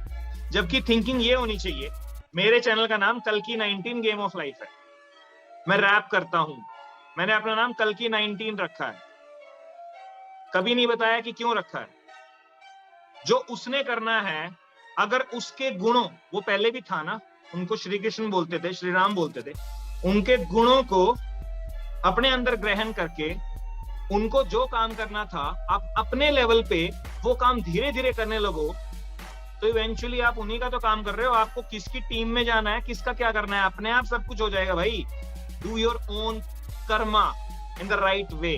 जबकि थिंकिंग ये होनी चाहिए, मेरे चैनल का नाम कल की 19 गेम ऑफ लाइफ है, मैं रैप करता हूं, मैंने अपना नाम कल की 19 रखा है, कभी नहीं बताया कि क्यों रखा है। जो उसने करना है, अगर उसके गुणों, वो पहले भी था ना, उनको श्री कृष्ण बोलते थे, श्री राम बोलते थे, उनके गुणों को अपने अंदर ग्रहण करके उनको जो काम करना था, आप अपने लेवल पे वो काम धीरे धीरे करने लगो, तो इवेंचुअली आप उन्हीं का तो काम कर रहे हो। आपको किसकी टीम में जाना है, किसका क्या करना है, अपने आप सब कुछ हो जाएगा भाई। Do your own Karma in the right way,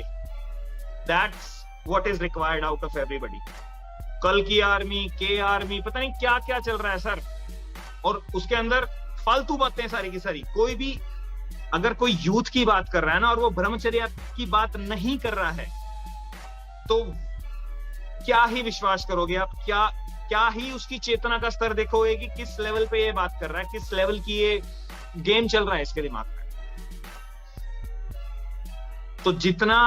that's what is required out of everybody. कल की आर्मी, के आर्मी, पता नहीं क्या क्या चल रहा है सर, और उसके अंदर फालतू बातें सारी की सारी। कोई भी अगर कोई यूथ की बात कर रहा है ना, और वो ब्रह्मचर्य की बात नहीं कर रहा है, तो क्या ही विश्वास करोगे आप, क्या ही उसकी चेतना का स्तर देखोगे कि किस लेवल पे ये बात कर रहा है, किस लेवल की ये गेम चल रहा है इसके दिमाग में। तो जितना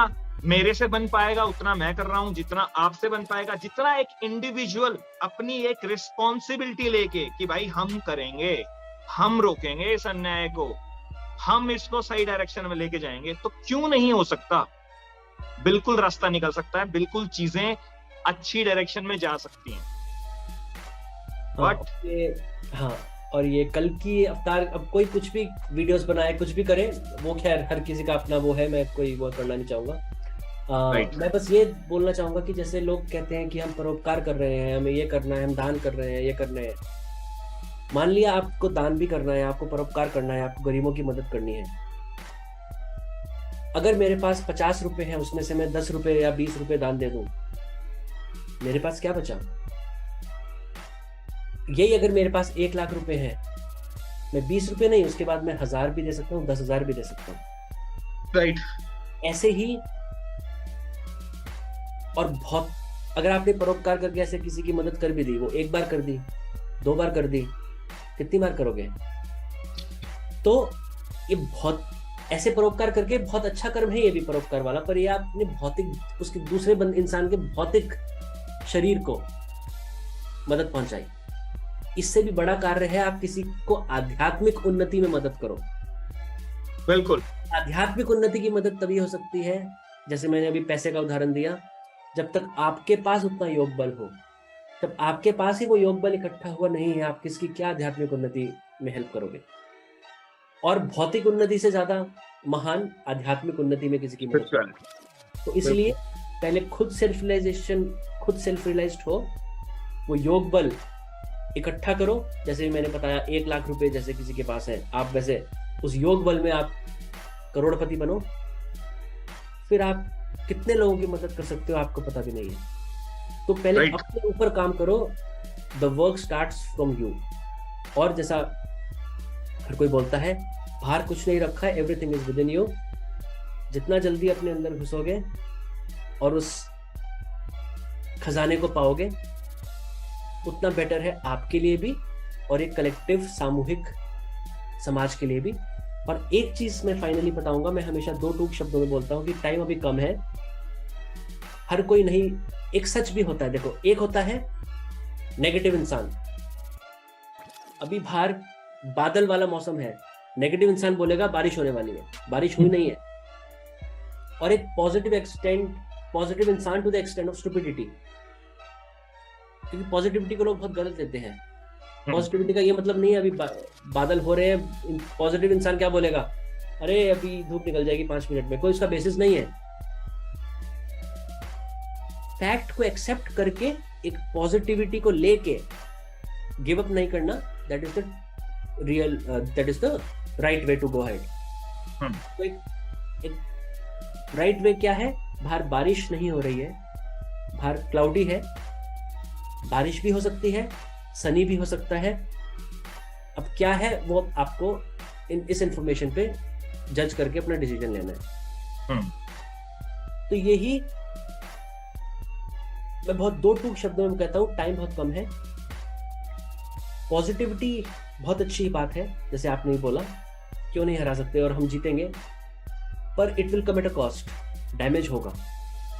मेरे से बन पाएगा उतना मैं कर रहा हूं, जितना आपसे बन पाएगा, जितना एक इंडिविजुअल अपनी एक रिस्पॉन्सिबिलिटी लेके कि भाई हम करेंगे, हम रोकेंगे इस अन्याय को, हम इसको सही डायरेक्शन में लेके जाएंगे, तो क्यों नहीं हो सकता। बिल्कुल रास्ता निकल सकता है, बिल्कुल चीजें अच्छी डायरेक्शन में जा सकती हैं। और ये कल की अवतार, अब कोई कुछ भी वीडियोस बनाए, कुछ भी करे, वो खैर हर किसी का अपना वो है, मैं कोई वो करना नहीं चाहूंगा। मैं बस ये बोलना चाहूंगा कि जैसे लोग कहते हैं कि हम परोपकार कर रहे हैं, हमें ये करना है, हम दान कर रहे हैं, ये करना है। मान लिया आपको दान भी करना है, आपको परोपकार करना है, आपको गरीबों की मदद करनी है, अगर मेरे पास 50 रुपए है, उसमें से मैं 10 रुपए या 20 रुपए दान दे दूं, मेरे पास क्या बचा? यही अगर मेरे पास 1 लाख रुपए है, मैं 20 रुपए नहीं, उसके बाद मैं 1000 भी दे सकता हूँ, 10,000 भी दे सकता हूँ। राइट। ऐसे ही, और बहुत, अगर आपने परोपकार करके ऐसे किसी की मदद कर भी दी, वो 1 बार कर दी, 2 बार कर दी, कितनी बार करोगे? तो ये बहुत, ऐसे परोपकार करके बहुत अच्छा कर्म है ये भी, परोपकार वाला, पर ये आपने भौतिक, उसके दूसरे इंसान के भौतिक शरीर को मदद पहुंचाई। इससे भी बड़ा कार्य है आप किसी को आध्यात्मिक उन्नति में मदद करो। बिल्कुल। आध्यात्मिक उन्नति की मदद तभी हो सकती है, जैसे मैंने अभी पैसे का उदाहरण दिया, जब तक आपके पास उतना योग बल हो। जब आपके पास ही वो योग बल इकट्ठा हुआ नहीं है, आप किसकी क्या आध्यात्मिक उन्नति में हेल्प करोगे? और भौतिक उन्नति से ज्यादा महान आध्यात्मिक उन्नति में किसी की मदद करो। तो इसलिए पहले खुद सेल्फ रियलाइज्ड हो, वो योग बल इकट्ठा करो। जैसे मैंने बताया 1 लाख रुपए जैसे किसी के पास है, आप वैसे उस योग बल में आप करोड़पति बनो। फिर आप कितने लोगों की मदद कर सकते हो आपको पता भी नहीं है। तो पहले अपने ऊपर काम करो। The work starts from you. और जैसा हर कोई बोलता है, बाहर कुछ नहीं रखा है, everything is with in you. जितना जल्दी अपने अंदर घुसोगे और उस खजाने को पाओगे, उतना बेटर है आपके लिए भी और एक कलेक्टिव सामूहिक समाज के लिए भी। और एक चीज मैं फाइनली बताऊंगा, मैं हमेशा 2 टूक शब्दों में बोलता हूं कि टाइम अभी कम है। हर कोई नहीं, एक सच भी होता है। देखो, एक होता है नेगेटिव इंसान। अभी बाहर बादल वाला मौसम है, नेगेटिव इंसान बोलेगा बारिश होने वाली है, बारिश हुई नहीं है। और एक पॉजिटिव इंसान to the extent of stupidity, क्योंकि पॉजिटिविटी को लोग बहुत गलत लेते हैं। पॉजिटिविटी का ये मतलब नहीं है अभी बादल हो रहे हैं, पॉजिटिव इंसान क्या बोलेगा, अरे अभी धूप निकल जाएगी 5 मिनट में। कोई उसका बेसिस नहीं है। फैक्ट को एक्सेप्ट करके एक पॉजिटिविटी को लेके गिव अप नहीं करना, that is the right way to go ahead. तो एक राइट वे क्या है? बाहर बारिश नहीं हो रही है, बाहर क्लाउडी है, बारिश भी हो सकती है, सनी भी हो सकता है। अब क्या है वो आपको इस इंफॉर्मेशन पे जज करके अपना डिसीजन लेना है। तो यही मैं बहुत 2 टूक शब्दों में कहता हूं, टाइम बहुत कम है। पॉजिटिविटी बहुत अच्छी बात है, जैसे आपने भी बोला, क्यों नहीं हरा सकते और हम जीतेंगे, पर it will come at a cost. Damage होगा,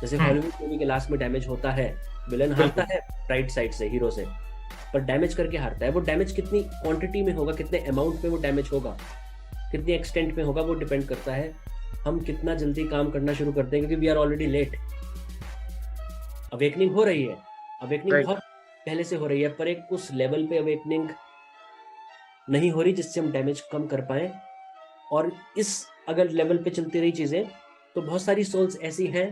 जैसे हॉलीवुड मूवी के लास्ट में डैमेज होता है, विलन हारता है राइट साइड से, हीरो से, पर डैमेज करके हारता है। वो डैमेज कितनी क्वांटिटी में होगा, कितने अमाउंट में वो डैमेज होगा, कितनी एक्सटेंट में होगा, वो डिपेंड करता है हम कितना जल्दी काम करना शुरू करते हैं, क्योंकि we are already late. Awakening हो रही है, अवेकनिंग बहुत पहले से हो रही है, पर एक उस लेवल पे अवेकनिंग नहीं हो रही जिससे हम डैमेज कम कर पाए। और इस अगर लेवल पे चलती रही चीजें, तो बहुत सारी सोल्स ऐसी हैं,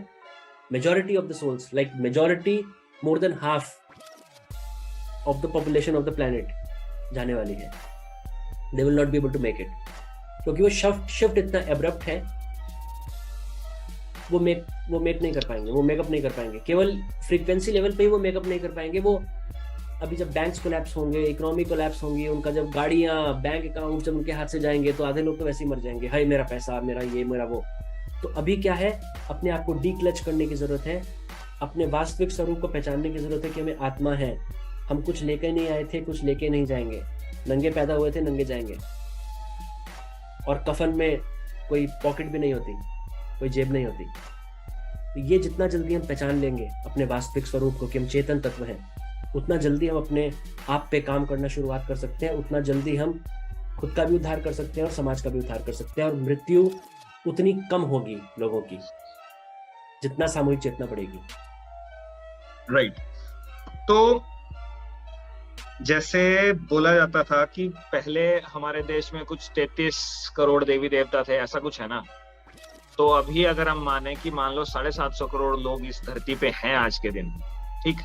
majority of the souls, like majority, more than half of the population of the planet जाने वाली है। They will not be able to make it, क्योंकि वो शिफ्ट इतना एब्रप्ट है, वो मेक नहीं कर पाएंगे, वो मेकअप नहीं कर पाएंगे। केवल फ्रीक्वेंसी लेवल पे ही वो मेकअप नहीं कर पाएंगे। वो अभी जब बैंक्स कोलैप्स होंगे, इकोनॉमी कोलैप्स होंगी, उनका जब गाड़ियां, बैंक अकाउंट जब उनके हाथ से जाएंगे, तो आधे लोग तो वैसे ही मर जाएंगे, हाय मेरा पैसा, मेरा ये, मेरा वो। तो अभी क्या है, अपने आप को डीक्लच करने की जरूरत है, अपने वास्तविक स्वरूप को पहचानने की जरूरत है कि हमें आत्मा है, हम कुछ लेके नहीं आए थे, कुछ लेके नहीं जाएंगे, नंगे पैदा हुए थे, नंगे जाएंगे। और कफन में कोई पॉकेट भी नहीं होती, कोई जेब नहीं होती। तो ये जितना जल्दी हम पहचान लेंगे अपने वास्तविक स्वरूप को कि हम चेतन तत्व हैं, उतना जल्दी हम अपने आप पे काम करना शुरुआत कर सकते हैं, उतना जल्दी हम खुद का भी उद्धार कर सकते हैं और समाज का भी उद्धार कर सकते हैं। और मृत्यु उतनी कम होगी लोगों की, जितना सामूहिक चेतना बढ़ेगी। राइट। तो जैसे बोला जाता था कि पहले हमारे देश में कुछ 33 करोड़ देवी देवता थे, ऐसा कुछ है ना। तो अभी अगर हम माने कि मान लो 750 करोड़ लोग इस धरती पे हैं आज के दिन, ठीक,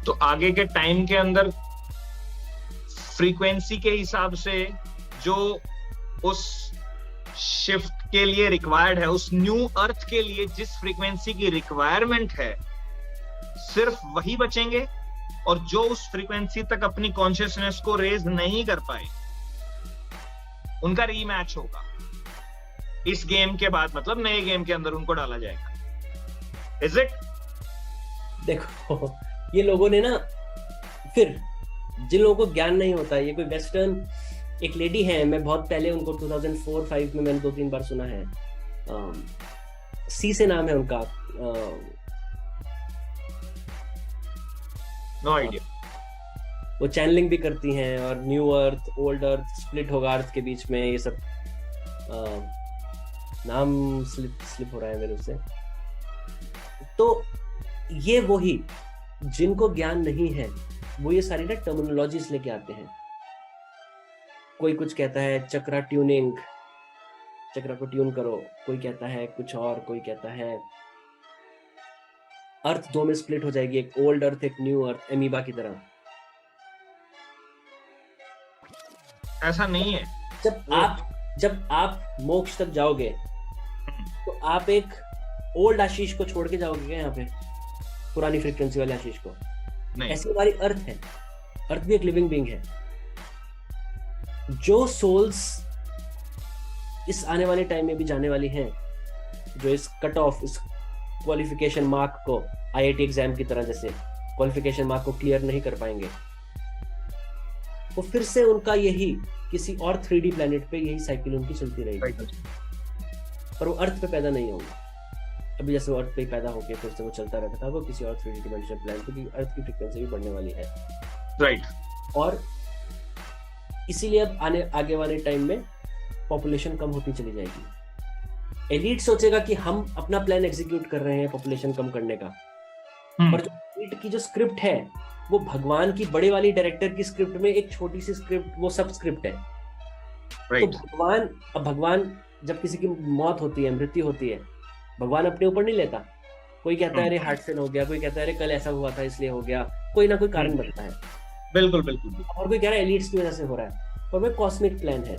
तो आगे के टाइम के अंदर फ्रीक्वेंसी के हिसाब से जो उस शिफ्ट के लिए रिक्वायर्ड है, उस न्यू अर्थ के लिए जिस फ्रीक्वेंसी की रिक्वायरमेंट है, सिर्फ वही बचेंगे, और जो उस फ्रीक्वेंसी तक अपनी कॉन्शियसनेस को रेज नहीं कर पाए उनका रीमैच होगा इस गेम के बाद, मतलब नए गेम के अंदर उनको डाला जाएगा। Is it? देखो ये लोगों ने ना, फिर जिन लोगों को ज्ञान नहीं होता, ये कोई वेस्टर्न, एक लेडी है, मैं बहुत पहले उनको 2004-5 में मैंने 2-3 बार सुना है, सी से नाम है उनका, नो आइडिया। वो चैनलिंग भी करती हैं, और न्यू अर्थ, ओल्ड अर्थ, स्प्लिट होगा अर्थ के बीच में, ये सब नाम स्लिप हो रहा है मेरे से। तो ये वही जिनको ज्ञान नहीं है वो ये सारी ना टर्मिनोलॉजीज लेके आते हैं। कोई कुछ कहता है चक्रा ट्यूनिंग, चक्रा को ट्यून करो, कोई कहता है कुछ और, कोई कहता है अर्थ 2 में स्प्लिट हो जाएगी, एक ओल्ड अर्थ एक न्यू अर्थ, एमीबा की तरह। ऐसा नहीं है। जब आप मोक्ष तक जाओगे तो आप एक ओल्ड आशीष को छोड़ के जाओगे क्या यहाँ पे, पुरानी फ्रीक्वेंसी वाले आशीष को? नहीं। ऐसी हमारी अर्थ है, अर्थ भी एक लिविंग बीइंग है। जो सोल्स इस आने वाले टाइम में भी जाने वाली हैं, जो इस कट ऑफ, इस क्वालिफिकेशन मार्क को, आईआईटी एग्जाम की तरह जैसे क्वालिफिकेशन मार्क को क्लियर नहीं कर पाएंगे, वो फिर से उनका यही किसी और 3D प्लेनेट पे यही साइकिल उनकी चलती रहेगी, पर वो अर्थ पे पैदा नहीं होंगे। अभी जैसे वो अर्थ पे पैदा होके फिर से वो चलता रहता था, वो किसी और 3D डिमेंशनल प्लेनेट पे, क्योंकि अर्थ की फ्रीक्वेंसी भी बढ़ने वाली है। राइट। और इसीलिए अब आगे वाले टाइम में पॉपुलेशन कम होती चली जाएगी। एलीट सोचेगा कि हम अपना प्लान एग्जीक्यूट कर रहे हैं पॉपुलेशन कम करने का, पर जो एलीट की जो स्क्रिप्ट है वो भगवान की बड़े वाली डायरेक्टर की स्क्रिप्ट में एक छोटी सी स्क्रिप्ट, वो सब स्क्रिप्ट है। राइट। तो भगवान जब किसी की मौत होती है, मृत्यु होती है, भगवान अपने ऊपर नहीं लेता। कोई कहता है अरे हार्ट फेल हो गया, कोई कहता है अरे कल ऐसा हुआ था इसलिए हो गया, कोई ना कोई कारण बनता है। बिल्कुल बिल्कुल। और कोई कह रहा है एलिट्स की वजह से हो रहा है, पर वो कॉस्मिक प्लान है।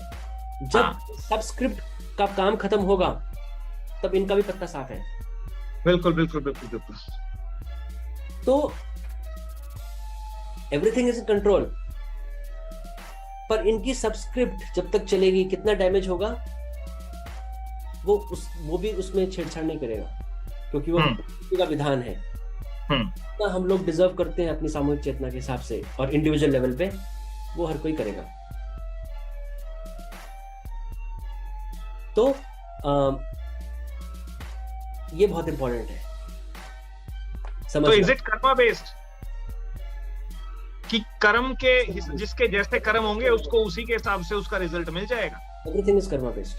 जब सब स्क्रिप्ट का काम खत्म होगा तब इनका भी पत्ता साफ है। बिल्कुल बिल्कुल बिल्कुल बिल्कुल। तो एवरीथिंग इज इन कंट्रोल, पर इनकी सबस्क्रिप्ट जब तक चलेगी, कितना डैमेज होगा वो भी उसमें छेड़छाड़ नहीं करेगा, क्योंकि वो का विधान है। तो हम लोग डिजर्व करते हैं अपनी सामूहिक चेतना के हिसाब से, और इंडिविजुअल लेवल पे वो हर कोई करेगा। तो ये बहुत इंपॉर्टेंट है समझना। तो इज इट कर्मा बेस्ड, कि कर्म के जिसके जैसे कर्म होंगे उसको उसी के हिसाब से उसका रिजल्ट मिल जाएगा? Everything is Karma based,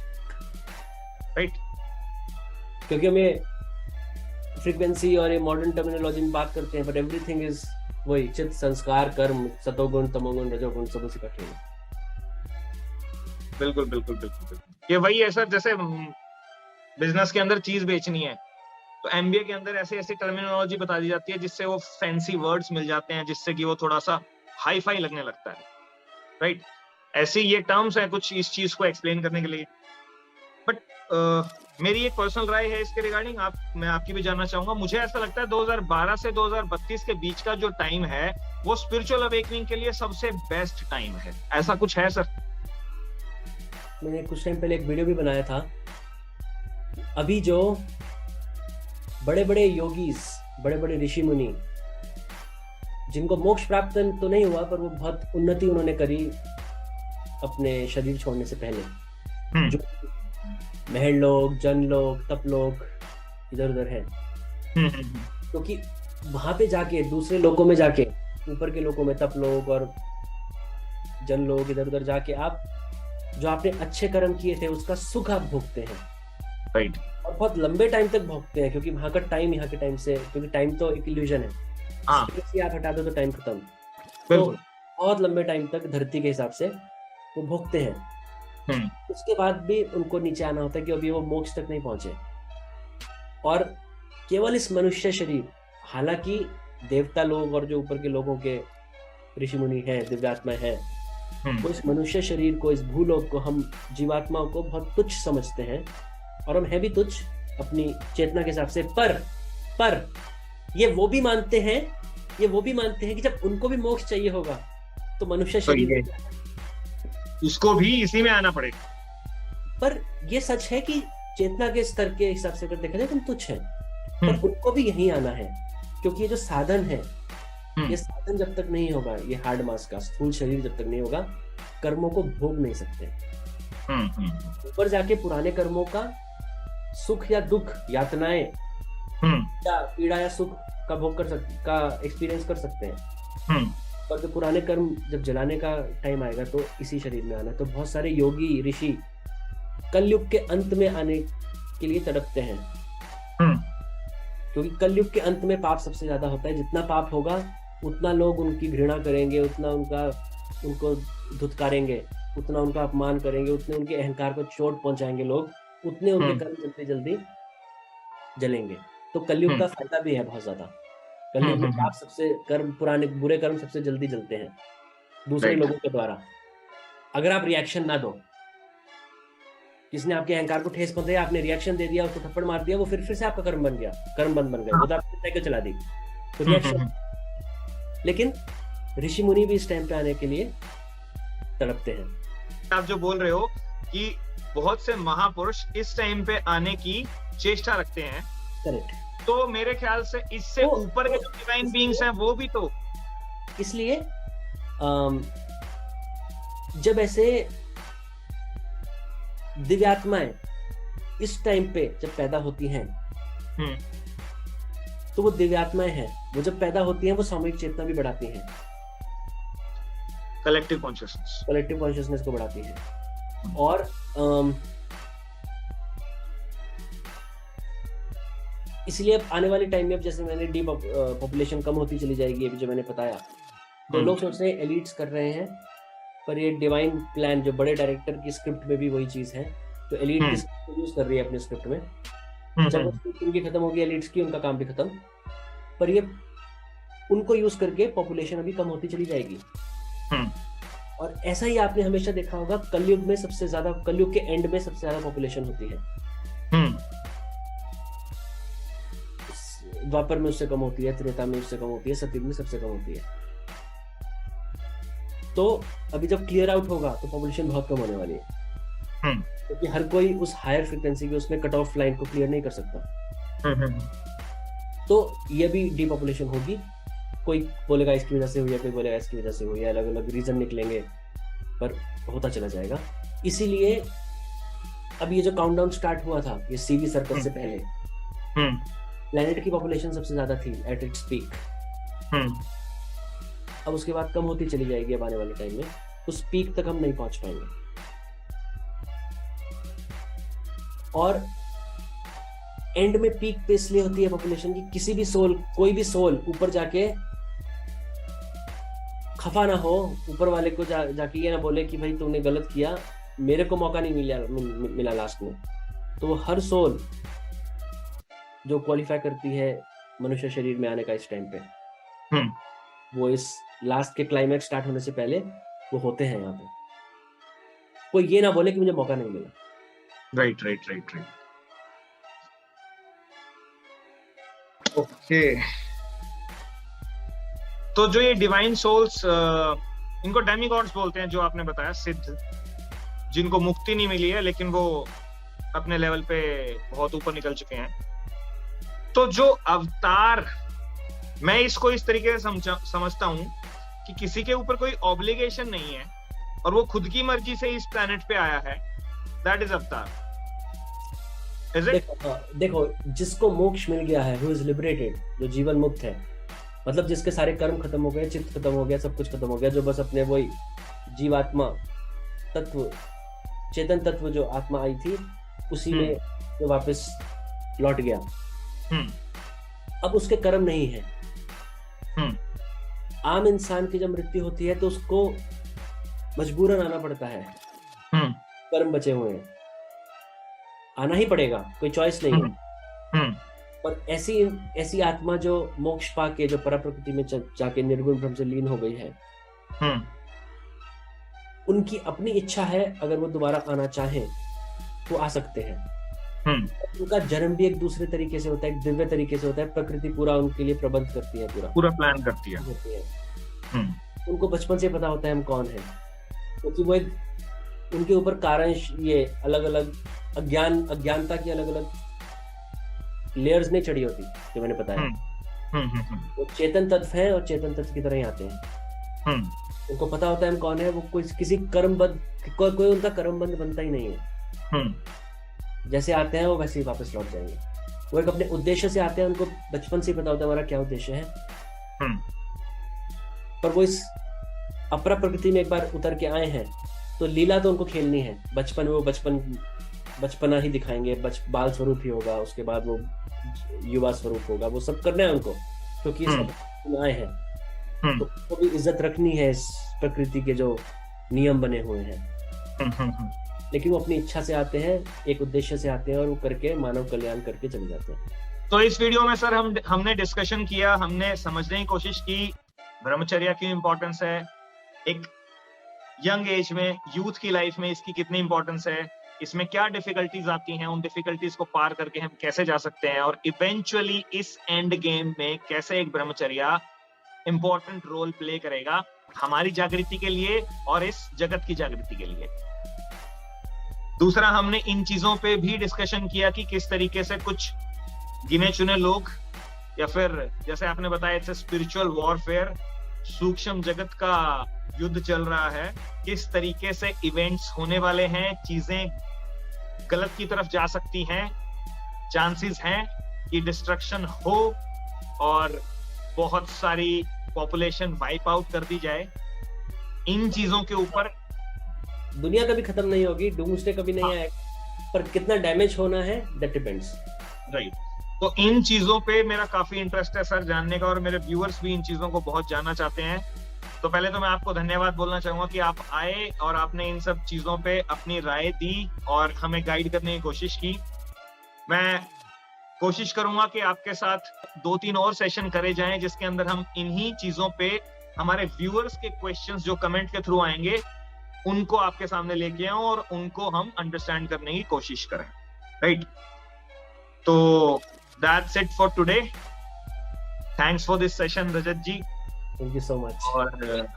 right. क्योंकि हमें फ्रीक्वेंसी और ये मॉडर्न टर्मिनोलॉजी में बात करते हैं, बट एवरीथिंग इज वही चित्त, संस्कार, कर्म, सतोगुण, तमोगुण, रजोगुण, सब उसी का खेल है। बिल्कुल बिल्कुल बिल्कुल। ये वही है सर, जैसे बिजनेस के अंदर चीज बेचनी है तो एमबीए के अंदर ऐसे ऐसे टर्मिनोलॉजी बता दी जाती है जिससे वो फैंसी वर्ड्स मिल जाते हैं, जिससे कि वो थोड़ा सा हाई फाई लगने लगता है, राइट। ऐसे ये टर्म्स हैं कुछ इस चीज को एक्सप्लेन करने के लिए। बट मेरी एक पर्सनल राय है इसके रिगार्डिंग, मैं आपकी भी जानना चाहूंगा। मुझे ऐसा लगता है 2012 से 2032 के बीच का जो टाइम है वो स्पिरिचुअल अवेकनिंग के लिए सबसे बेस्ट टाइम है। ऐसा कुछ है सर? मैंने कुछ टाइम पहले एक वीडियो भी बनाया था। अभी जो बड़े बड़े योगीज, बड़े बड़े ऋषि मुनि, जिनको मोक्ष प्राप्त तो नहीं हुआ, पर वो बहुत उन्नति उन्होंने करी अपने शरीर छोड़ने से पहले, जो महल लोग, जन लोग, तप लोग इधर उधर है, क्योंकि वहां पे जाके दूसरे लोगों में जाके, ऊपर के लोगों में तप लोग और जन लोग इधर उधर जाके आप जो आपने अच्छे कर्म किए थे उसका सुख आप भोगते हैं, राइट। और बहुत लंबे टाइम तक भोगते हैं, क्योंकि वहां का टाइम यहाँ के टाइम से, क्योंकि टाइम तो एक इल्यूजन है, आप हटा दो तो टाइम खत्म। तो बहुत लंबे टाइम तक धरती के हिसाब से वो भोगते हैं। उसके बाद भी उनको नीचे आना होता है कि अभी वो मोक्ष तक नहीं पहुंचे, और केवल इस मनुष्य शरीर, हालांकि देवता लोग और जो ऊपर के लोगों के ऋषि मुनि हैं, दिव्यात्मा है, वो इस मनुष्य शरीर को, इस भूलोक को, हम जीवात्माओं को बहुत तुच्छ समझते हैं, और हम है भी तुच्छ अपनी चेतना के हिसाब से। पर ये वो भी मानते हैं कि जब उनको भी मोक्ष चाहिए होगा तो मनुष्य शरीर उसको भी इसी में आना पड़ेगा। पर ये सच है कि चेतना के स्तर के हिसाब से अगर देखा जाए तो हम तुच्छ हैं, पर उनको भी यहीं आना है, क्योंकि ये जो साधन है, ये साधन जब तक नहीं होगा, ये हार्ड मास का स्थूल शरीर जब तक नहीं होगा, कर्मों को भोग नहीं सकते। ऊपर जाके पुराने कर्मों का सुख या दुख, यातनाएं या पीड़ा या सुख का भोग का एक्सपीरियंस कर सकते हैं। पर जो पुराने कर्म जब जलाने का टाइम आएगा तो इसी शरीर में आना। तो बहुत सारे योगी ऋषि कलयुग के अंत में आने के लिए तड़पते हैं, क्योंकि कलयुग के अंत में पाप सबसे ज्यादा होता है। जितना पाप होगा उतना लोग उनकी घृणा करेंगे, उतना उनको धुतकारेंगे, उतना उनका अपमान करेंगे, उतने उनके अहंकार को चोट पहुंचाएंगे लोग, उतने उनके कर्म जल्दी जलेंगे। तो कलयुग का फायदा भी है बहुत ज्यादा। कलयुग में पाप सबसे पुराने बुरे कर्म सबसे जल्दी जलते हैं दूसरे लोगों के द्वारा। अगर आप रिएक्शन ना दो, किसने आपके अहंकार को ठेस पहुंचाई, आपने रिएक्शन दे दिया, उसको थप्पड़ मार दिया, वो फिर से आपका कर्म बंद बन गया, वो तो आपने साइकिल चला दी, तो रिएक्शन। लेकिन ऋषि मुनि भी इस टाइम पे आने के लिए तड़पते हैं। आप जो बोल रहे हो कि बहुत से महापुरुष इस टाइम पे आने की चेष्टा रखते हैं, करेक्ट, तो मेरे ख्याल से इससे ऊपर के जो डिवाइन बीइंग्स हैं वो भी तो, इसलिए जब ऐसे दिव्यात्माएं इस टाइम पे जब पैदा होती हैं, तो वो दिव्यात्माएं हैं, वो जब पैदा होती हैं वो सामूहिक चेतना भी बढ़ाती हैं, कलेक्टिव कॉन्शियसनेस को बढ़ाती हैं। और इसलिए अब आने वाले टाइम में, अब जैसे मैंने डी पॉपुलेशन कम होती चली जाएगी, अभी जो मैंने बताया, तो लोग सोच रहे हैं एलिट्स कर रहे हैं, पर ये डिवाइन प्लान जो बड़े डायरेक्टर की स्क्रिप्ट में भी वही चीज है, तो एलिट की स्क्रिप्ट यूज कर रही है अपने स्क्रिप्ट में। जब स्क्रिप्ट उनकी खत्म होगी एलिट्स की, उनका काम भी खत्म, पर ये उनको यूज करके पॉपुलेशन अभी कम होती चली जाएगी। और ऐसा ही आपने हमेशा देखा होगा, कलयुग में सबसे ज्यादा, कलयुग के एंड में सबसे ज्यादा पॉपुलेशन होती है, द्वापर में उससे कम होती है, त्रेता में उससे कम होती है, सतयुग में सबसे कम होती है। तो अभी जब क्लियर आउट होगा तो पॉपुलेशन बहुत कम होने वाली है, क्योंकि हर कोई उस हायर फ्रीक्वेंसी की उसमें कट ऑफ लाइन को क्लियर नहीं कर सकता। तो ये भी डीपॉपुलेशन होगी। कोई बोलेगा इसकी वजह से हुई है, कोई बोलेगा इसकी वजह से हुई है, अलग अलग रीजन निकलेंगे, पर होता चला जाएगा। इसीलिए अब ये जो काउंटडाउन स्टार्ट हुआ था, ये सीवी सर्कल से पहले, प्लेनेट की पॉपुलेशन सबसे ज्यादा थी एट इट्स पीक। अब उसके बाद कम होती चली जाएगी अब आने वाले टाइम में, उस पीक तक हम नहीं पहुंच पाएंगे। और एंड में पीक पे इसलिए होती है पॉपुलेशन की, किसी भी सोल, कोई भी सोल ऊपर जाके खफा ना हो, ऊपर वाले को जाके ये ना बोले कि भाई तुमने गलत किया, मेरे को मौका नहीं मिला लास्ट में। तो हर सोल जो क्वालिफाई करती है मनुष्य शरीर में आने का इस टाइम पे, वो इस लास्ट के क्लाइमैक्स स्टार्ट होने से पहले वो होते हैं यहाँ पे। कोई ये ना बोले कि मुझे मौका नहीं मिला। राइट। ओके, तो जो ये डिवाइन सोल्स, इनको डेमीगॉड्स बोलते हैं, जो आपने बताया, सिद्ध, जिनको मुक्ति नहीं मिली है लेकिन वो अपने लेवल पे बहुत ऊपर निकल चुके हैं। तो जो अवतार, मैं इसको इस तरीके से समझता हूं कि किसी के ऊपर कोई ऑब्लिगेशन नहीं है और वो खुद की मर्जी से इस प्लेनेट पे आया है, दैट इज अवतार। देखो, जिसको मोक्ष मिल गया है, हु इज लिबरेटेड, जो जीवन मुक्त है, मतलब जिसके सारे कर्म खत्म हो गए, चित्त खत्म हो गया, सब कुछ खत्म हो गया, जो बस अपने वही जीवात्मा तत्व, चेतन तत्व जो आत्मा आई थी उसी में जो वापस लौट गया, अब उसके कर्म नहीं है। आम इंसान की जब मृत्यु होती है तो उसको मजबूरन आना पड़ता है, कर्म बचे हुए हैं, आना ही पड़ेगा, कोई चॉइस नहीं है। पर ऐसी आत्मा जो मोक्ष पाके, जो पर प्रकृति में जाके निर्गुण ब्रह्म से लीन हो गई है, उनकी अपनी इच्छा है, अगर वो दोबारा आना चाहें तो आ सकते हैं। उनका जन्म भी एक दूसरे तरीके से होता है, एक दिव्य तरीके से होता है। प्रकृति पूरा उनके लिए प्रबंध करती है, पूरा प्लान करती है। उनको बचपन से पता होता है हम कौन हैं, क्योंकि वो एक उनके ऊपर कारण ये अलग अलग अज्ञानता की अलग अलग लेयर्स नहीं चढ़ी होती, जो मैंने बताया। वो चेतन तत्व है और चेतन तत्व की तरह ही आते हैं। उनको पता होता है हम कौन है। वो किसी कर्मबद्ध कोई उनका कर्मबंध बनता ही नहीं है। जैसे आते हैं वो वैसे ही वापस लौट जाएंगे। वो एक अपने उद्देश्य से आते हैं, उनको बचपन से ही पता होता है हमारा क्या उद्देश्य है। पर वो इस अपरा प्रकृति में एक बार उतर के आए हैं तो लीला तो उनको खेलनी है। बचपन में वो बचपना ही दिखाएंगे, बाल स्वरूप ही होगा, उसके बाद वो युवा स्वरूप होगा। वो सब करना है उनको, क्योंकि इस आए हैं तो उनको भी इज्जत रखनी है इस प्रकृति के जो नियम बने हुए हैं। लेकिन वो अपनी इच्छा से आते हैं, एक उद्देश्य से आते हैं और वो करके मानव कल्याण करके चले जाते हैं। तो इस वीडियो में सर हमने डिस्कशन किया, हमने समझने की कोशिश की ब्रह्मचर्य की इंपॉर्टेंस है, एक यंग एज में, यूथ की लाइफ में इसकी कितनी इंपॉर्टेंस है, इसमें क्या डिफिकल्टीज आती हैं, उन डिफिकल्टीज को पार करके हम कैसे जा सकते हैं, और इवेंचुअली इस एंड गेम में कैसे एक ब्रह्मचर्य इंपॉर्टेंट रोल प्ले करेगा हमारी जागृति के लिए और इस जगत की जागृति के लिए। दूसरा, हमने इन चीजों पे भी डिस्कशन किया कि किस तरीके से कुछ गिने चुने लोग, या फिर जैसे आपने बताया इट्स स्पिरिचुअल वॉरफेयर, सूक्ष्म जगत का युद्ध चल रहा है, किस तरीके से इवेंट्स होने वाले हैं, चीजें गलत की तरफ जा सकती हैं, चांसेस हैं कि डिस्ट्रक्शन हो और बहुत सारी पॉपुलेशन वाइप आउट कर दी जाए। इन चीजों के ऊपर दुनिया कभी खत्म नहीं होगी, डूम्सडे कभी नहीं आएगा, पर कितना डैमेज होना है दैट डिपेंड्स। राइट। तो इन चीजों पे मेरा काफी इंटरेस्ट है सर जानने का, और मेरे व्यूअर्स भी इन चीजों को बहुत जानना चाहते हैं। तो पहले तो मैं आपको धन्यवाद बोलना चाहूंगा कि आप आए और आपने इन सब चीजों पे अपनी राय दी और हमें गाइड करने की कोशिश की। मैं कोशिश करूंगा कि आपके साथ 2-3 और सेशन करे जाएं, जिसके अंदर हम इन्हीं चीजों पे हमारे व्यूअर्स के क्वेश्चंस जो कमेंट के थ्रू आएंगे उनको आपके सामने लेके आऊं और उनको हम अंडरस्टैंड करने की कोशिश करें। राइट। तो that's it for today. Thanks for this session Rajat ji. Thank you so much. और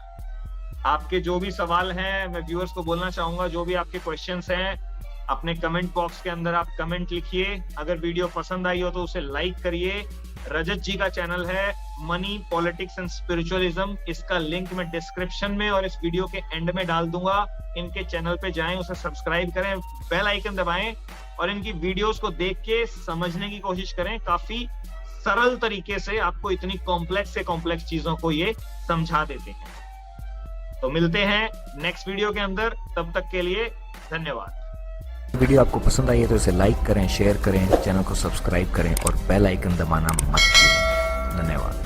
आपके जो भी सवाल हैं, मैं व्यूअर्स को बोलना चाहूंगा, जो भी आपके क्वेश्चंस हैं अपने कमेंट बॉक्स के अंदर आप कमेंट लिखिए। अगर वीडियो पसंद आई हो तो उसे लाइक करिए। रजत जी का चैनल है मनी, पॉलिटिक्स एंड स्पिरिचुअलिज्म, इसका लिंक मैं डिस्क्रिप्शन में और इस वीडियो के एंड में डाल दूंगा। इनके चैनल पे जाएं, उसे सब्सक्राइब करें, बेल आइकन दबाएं और इनकी वीडियोस को देख के समझने की कोशिश करें। काफी सरल तरीके से आपको इतनी कॉम्प्लेक्स से कॉम्प्लेक्स चीजों को ये समझा देते हैं। तो मिलते हैं नेक्स्ट वीडियो के अंदर, तब तक के लिए धन्यवाद। वीडियो आपको पसंद आई है तो इसे लाइक करें, शेयर करें, चैनल को सब्सक्राइब करें और बेल आइकन दबाना मत भूलें। धन्यवाद।